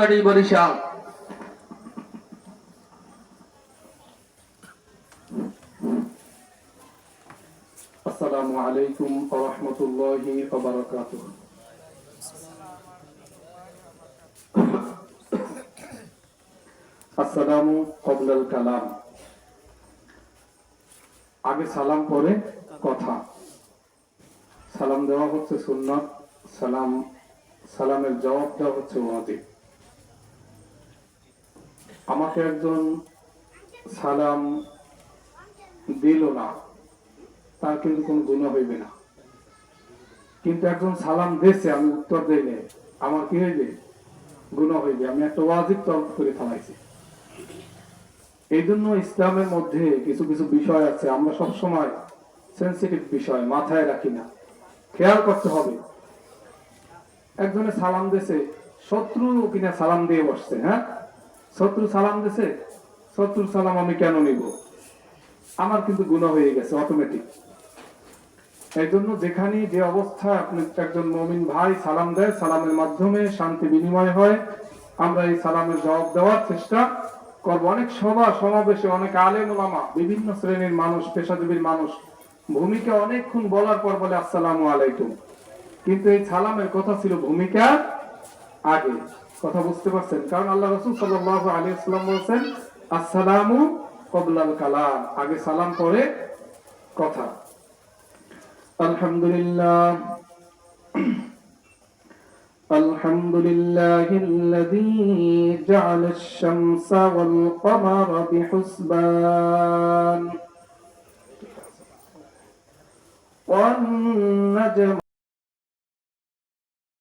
বরিশাল। আসসালামু আলাইকুম ওয়া রাহমাতুল্লাহি ওয়া বারাকাতুহু। আসসালামু ক্বাবলাল কালাম, আগে সালাম পরে কথা। সালাম দেওয়া হচ্ছে সুন্নাত, সালামের জবাব দেওয়া হচ্ছে ওয়াজিব। আমাকে একজন সালাম দিল না, তার কিন্তু কোনো গুনাহ হইবে না। কিন্তু একজন সালাম দিয়েছে, আমি উত্তর দেই নাই, আমার কি হইবে? গুনাহ হইবে। আমি একটা ওয়াজিব তরক করে ফেলাইছি। এই জন্য ইসলামের মধ্যে কিছু কিছু বিষয় আছে, আমরা সব সময় সেন্সিটিভ বিষয় মাথায় রাখি না, খেয়াল করতে হবে। একজনে সালাম দিয়েছে, শত্রু কিনা সালাম দিয়ে বসছে। হ্যাঁ, শত্রু সালাম দিয়েছে, শত্রুর সালাম আমি কেন নিব? আমার কিন্তু গুনাহ হয়ে গেছে অটোমেটিক। এই জন্য যেখানে যে অবস্থায় আপনি একজন মুমিন ভাই সালাম দেয়, সালামের মাধ্যমে শান্তি বিনিময় হয়, আমরা এই সালামের জবাব দেওয়ার চেষ্টা করব। অনেক সমাবেশে অনেক আলেম ওলামা, বিভিন্ন শ্রেণীর মানুষ, পেশাজীবীর মানুষ ভূমিকা অনেকক্ষণ বলার পর বলে আসসালামু আলাইকুম, কিন্তু এই সালামের কথা ছিল ভূমিকা আগে। কথা বুঝতে পারছেন? কারণ আল্লাহ রাসূল সাল্লাল্লাহু আলাইহি ওয়াসাল্লাম বলেছেন আসসালামু ক্বাবলাল কালাম, আগে সালাম পরে কথা। আলহামদুলিল্লাহ আলহামদুলিল্লাহিল্লাযী জা'আলাশ শামসা ওয়াল কমারা বিহুসবান ওয়ান নাজম